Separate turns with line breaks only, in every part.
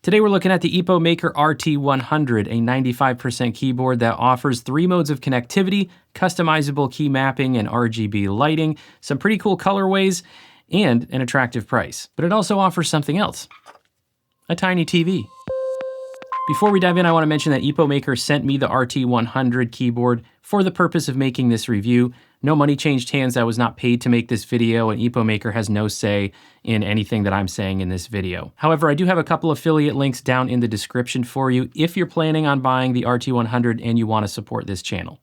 Today we're looking at the Epomaker RT100, a 95% keyboard that offers 3 modes of connectivity, customizable key mapping and RGB lighting, some pretty cool colorways, and an attractive price. But it also offers something else, a tiny TV. Before we dive in, I want to mention that Epomaker sent me the RT100 keyboard for the purpose of making this review. No money changed hands. I was not paid to make this video, and Epomaker has no say in anything that I'm saying in this video. However, I do have a couple affiliate links down in the description for you if you're planning on buying the RT100 and you want to support this channel.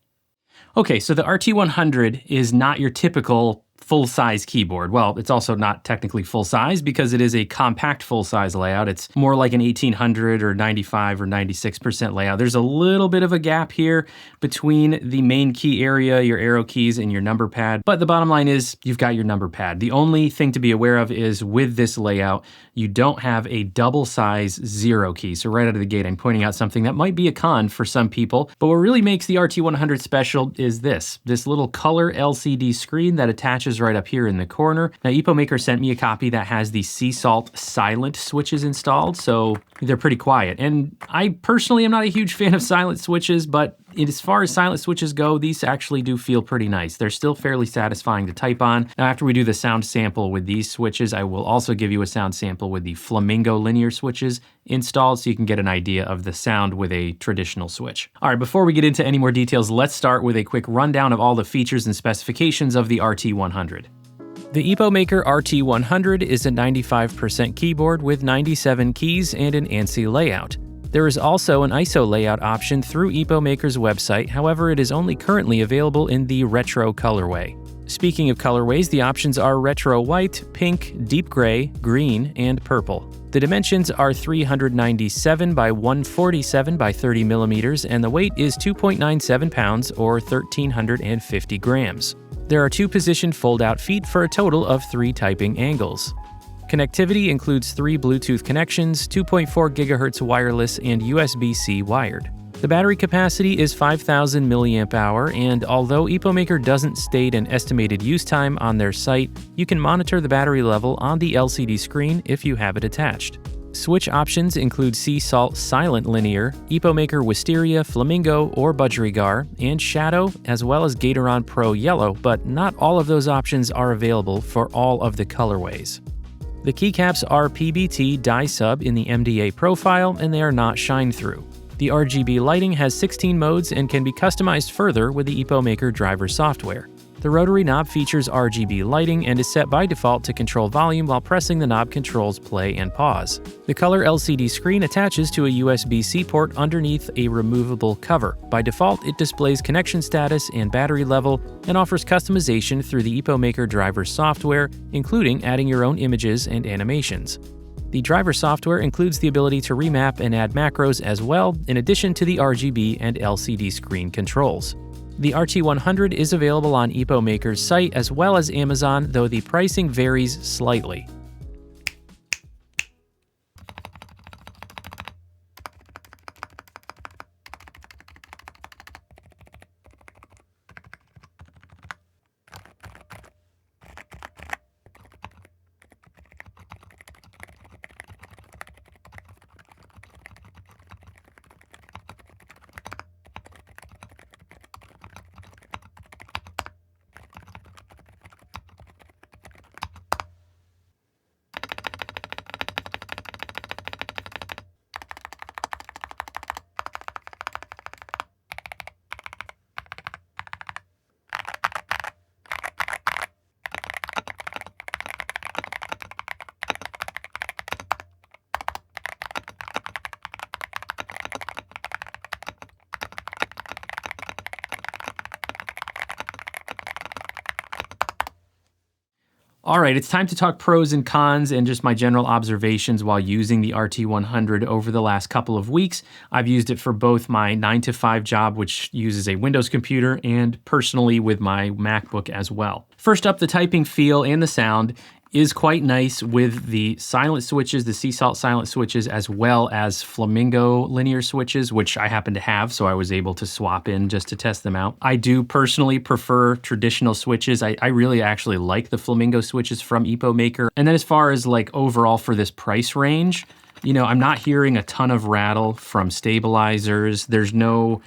Okay, so the RT100 is not your typical full-size keyboard. Well, it's also not technically full-size because it is a compact full-size layout. It's more like an 1800 or 95 or 96% layout. There's a little bit of a gap here between the main key area, your arrow keys, and your number pad. But the bottom line is you've got your number pad. The only thing to be aware of is with this layout, you don't have a double-size 0 key. So right out of the gate, I'm pointing out something that might be a con for some people. But what really makes the RT100 special is this little color LCD screen that attaches right up here in the corner. Now, Epomaker sent me a copy that has the sea salt silent switches installed, so they're pretty quiet. And I personally am not a huge fan of silent switches, but as far as silent switches go, these actually do feel pretty nice. They're still fairly satisfying to type on. Now, after we do the sound sample with these switches, I will also give you a sound sample with the Flamingo linear switches installed so you can get an idea of the sound with a traditional switch. All right, before we get into any more details, let's start with a quick rundown of all the features and specifications of the RT100. The Epomaker RT100 is a 95% keyboard with 97 keys and an ANSI layout. There is also an ISO layout option through Epomaker's website, however it is only currently available in the retro colorway. Speaking of colorways, the options are retro white, pink, deep gray, green, and purple. The dimensions are 397 by 147 by 30 millimeters, and the weight is 2.97 pounds or 1,350 grams. There are 2 positioned fold-out feet for a total of 3 typing angles. Connectivity includes 3 Bluetooth connections, 2.4 GHz wireless, and USB-C wired. The battery capacity is 5,000 mAh, and although Epomaker doesn't state an estimated use time on their site, you can monitor the battery level on the LCD screen if you have it attached. Switch options include Sea Salt Silent Linear, Epomaker Wisteria, Flamingo, or Budgerigar, and Shadow, as well as Gateron Pro Yellow, but not all of those options are available for all of the colorways. The keycaps are PBT dye sub in the MDA profile, and they are not shine-through. The RGB lighting has 16 modes and can be customized further with the Epomaker driver software. The rotary knob features RGB lighting and is set by default to control volume while pressing the knob controls play and pause. The color LCD screen attaches to a USB-C port underneath a removable cover. By default, it displays connection status and battery level and offers customization through the Epomaker driver software, including adding your own images and animations. The driver software includes the ability to remap and add macros as well, in addition to the RGB and LCD screen controls. The RT100 is available on Epomaker's site as well as Amazon, though the pricing varies slightly. All right, it's time to talk pros and cons and just my general observations while using the RT100 over the last couple of weeks. I've used it for both my 9-to-5 job, which uses a Windows computer, and personally with my MacBook as well. First up, the typing feel and the sound is quite nice with the silent switches, the Sea Salt silent switches, as well as Flamingo linear switches, which I happen to have, so I was able to swap in just to test them out. I do personally prefer traditional switches. I really actually like the Flamingo switches from Epomaker. And then as far as like overall for this price range, You know, I'm not hearing a ton of rattle from stabilizers. There's no,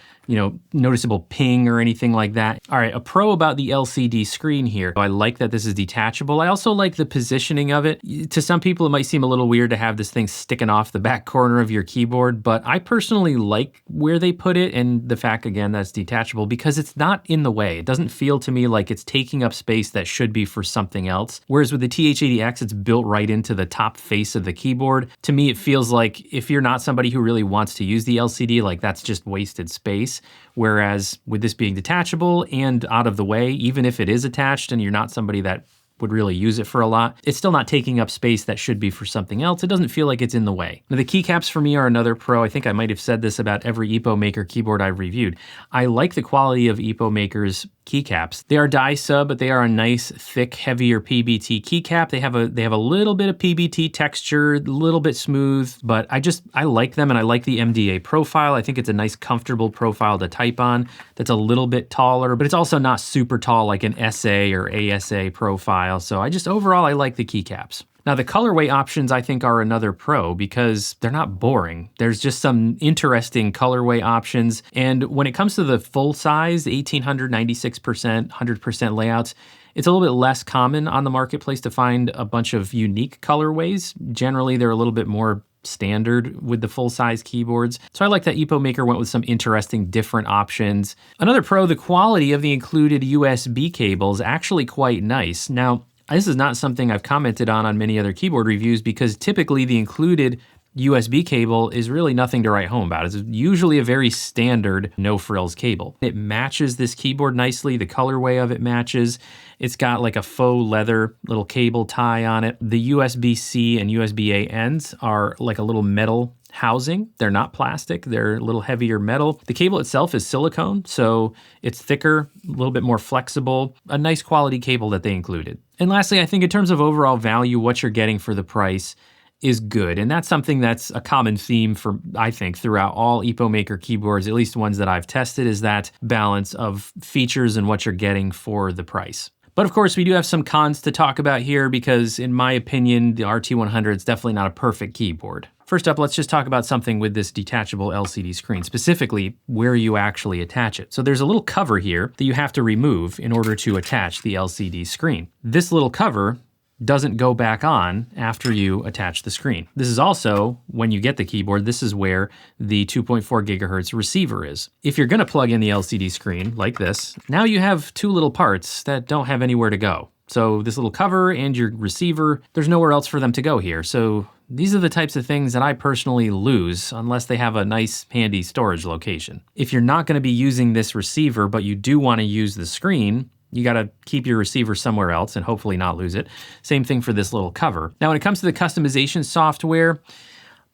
noticeable ping or anything like that. All right, a pro about the LCD screen here. I like that this is detachable. I also like the positioning of it. To some people, it might seem a little weird to have this thing sticking off the back corner of your keyboard, but I personally like where they put it and the fact, again, that's detachable because it's not in the way. It doesn't feel to me like it's taking up space that should be for something else. Whereas with the TH80X, it's built right into the top face of the keyboard. To me, it feels like if you're not somebody who really wants to use the LCD, like that's just wasted space. Whereas with this being detachable and out of the way, even if it is attached and you're not somebody that would really use it for a lot, it's still not taking up space that should be for something else. It doesn't feel like it's in the way. Now the keycaps for me are another pro. I think I might have said this about every Epomaker keyboard I've reviewed. I like the quality of Epomaker's keycaps. They are die sub, but they are a nice, thick, heavier PBT keycap. They have a little bit of PBT texture, a little bit smooth, but I like them and I like the MDA profile. I think it's a nice, comfortable profile to type on that's a little bit taller, but it's also not super tall like an SA or ASA profile. So overall, I like the keycaps. Now the colorway options I think are another pro because they're not boring. There's just some interesting colorway options. And when it comes to the full size, 1800, 96%, 100% layouts, it's a little bit less common on the marketplace to find a bunch of unique colorways. Generally, they're a little bit more standard with the full-size keyboards. So I like that Epomaker went with some interesting different options. Another pro, the quality of the included USB cable is actually quite nice. Now, this is not something I've commented on many other keyboard reviews because typically the included USB cable is really nothing to write home about. It's usually a very standard no-frills cable. It matches this keyboard nicely. The colorway of it matches. It's got like a faux leather little cable tie on it. The USB-C and USB-A ends are like a little metal housing. They're not plastic. They're a little heavier metal. The cable itself is silicone, so it's thicker, a little bit more flexible. A nice quality cable that they included. And lastly, I think in terms of overall value, what you're getting for the price is good. And that's something that's a common theme for, I think, throughout all Epomaker keyboards, at least ones that I've tested, is that balance of features and what you're getting for the price. But of course, we do have some cons to talk about here because in my opinion, the RT100 is definitely not a perfect keyboard. First up, let's just talk about something with this detachable LCD screen, specifically where you actually attach it. So there's a little cover here that you have to remove in order to attach the LCD screen. This little cover doesn't go back on after you attach the screen. This is also, when you get the keyboard, this is where the 2.4 gigahertz receiver is. If you're gonna plug in the LCD screen like this, now you have two little parts that don't have anywhere to go. So this little cover and your receiver, there's nowhere else for them to go here. So these are the types of things that I personally lose unless they have a nice handy storage location. If you're not gonna be using this receiver, but you do wanna use the screen, you gotta keep your receiver somewhere else and hopefully not lose it. Same thing for this little cover. Now, when it comes to the customization software,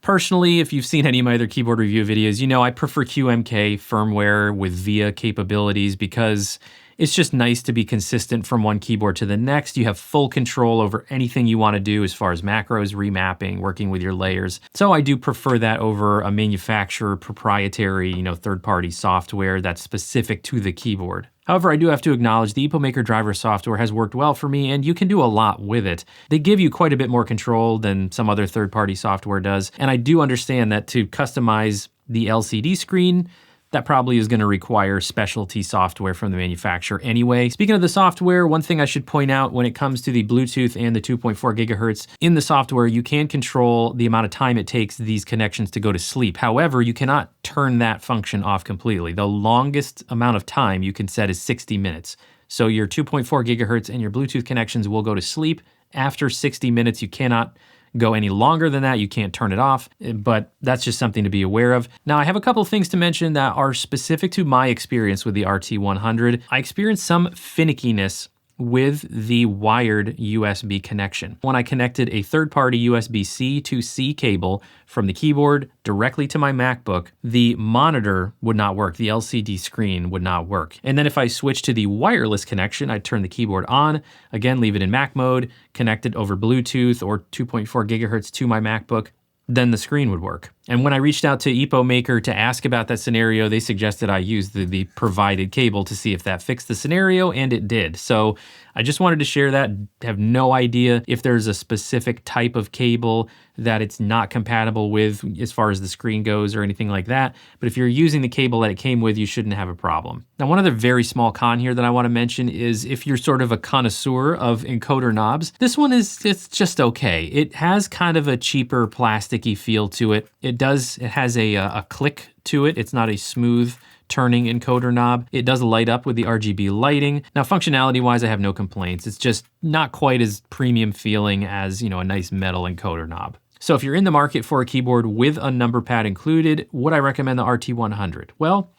personally, if you've seen any of my other keyboard review videos, you know I prefer QMK firmware with VIA capabilities because it's just nice to be consistent from one keyboard to the next. You have full control over anything you want to do as far as macros, remapping, working with your layers. So I do prefer that over a manufacturer proprietary, third-party software that's specific to the keyboard. However, I do have to acknowledge the Epomaker driver software has worked well for me and you can do a lot with it. They give you quite a bit more control than some other third-party software does. And I do understand that to customize the LCD screen, that probably is going to require specialty software from the manufacturer anyway. Speaking of the software, one thing I should point out when it comes to the Bluetooth and the 2.4 gigahertz, in the software, you can control the amount of time it takes these connections to go to sleep. However, you cannot turn that function off completely. The longest amount of time you can set is 60 minutes. So your 2.4 gigahertz and your Bluetooth connections will go to sleep. After 60 minutes, you cannot go any longer than that. You can't turn it off, but that's just something to be aware of. Now, I have a couple of things to mention that are specific to my experience with the RT100. I experienced some finickiness with the wired USB connection. When I connected a third-party USB-C to C cable from the keyboard directly to my MacBook, the monitor would not work. The LCD screen would not work. And then if I switch to the wireless connection, I'd turn the keyboard on, again, leave it in Mac mode, connect it over Bluetooth or 2.4 gigahertz to my MacBook, then the screen would work. And when I reached out to Epomaker to ask about that scenario, they suggested I use the provided cable to see if that fixed the scenario, and it did. So I just wanted to share that. Have no idea if there's a specific type of cable that it's not compatible with as far as the screen goes or anything like that. But if you're using the cable that it came with, you shouldn't have a problem. Now, one other very small con here that I want to mention is if you're sort of a connoisseur of encoder knobs, this one it's just okay. It has kind of a cheaper plasticky feel to it. It has a click to it. It's not a smooth turning encoder knob. It does light up with the RGB lighting. Now, functionality wise, I have no complaints. It's just not quite as premium feeling as, a nice metal encoder knob. So if you're in the market for a keyboard with a number pad included, would I recommend the RT100? Well,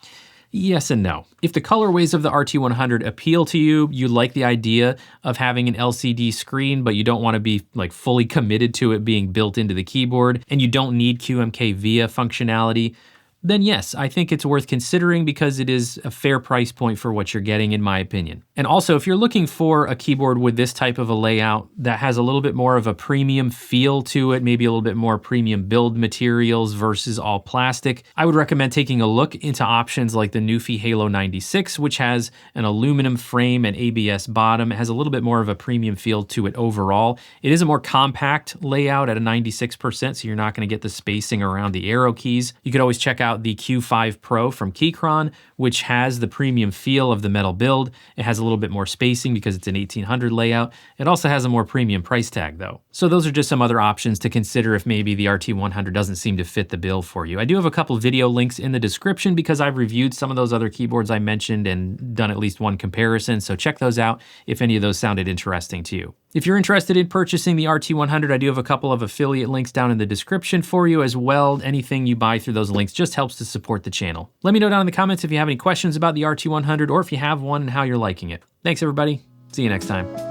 yes and no. If the colorways of the RT100 appeal to you, you like the idea of having an LCD screen, but you don't want to be like fully committed to it being built into the keyboard, and you don't need QMK via functionality, then yes, I think it's worth considering because it is a fair price point for what you're getting, in my opinion. And also, if you're looking for a keyboard with this type of a layout that has a little bit more of a premium feel to it, maybe a little bit more premium build materials versus all plastic, I would recommend taking a look into options like the Newfie Halo 96, which has an aluminum frame and ABS bottom. It has a little bit more of a premium feel to it overall. It is a more compact layout at a 96%, so you're not going to get the spacing around the arrow keys. You could always check out the Q5 Pro from Keychron, which has the premium feel of the metal build. It has a little bit more spacing because it's an 1800 layout. It also has a more premium price tag though. So those are just some other options to consider if maybe the RT100 doesn't seem to fit the bill for you. I do have a couple video links in the description because I've reviewed some of those other keyboards I mentioned and done at least one comparison, so check those out if any of those sounded interesting to you. If you're interested in purchasing the RT100, I do have a couple of affiliate links down in the description for you as well. Anything you buy through those links just helps to support the channel. Let me know down in the comments if you have any questions about the RT100 or if you have one and how you're liking it. Thanks everybody. See you next time.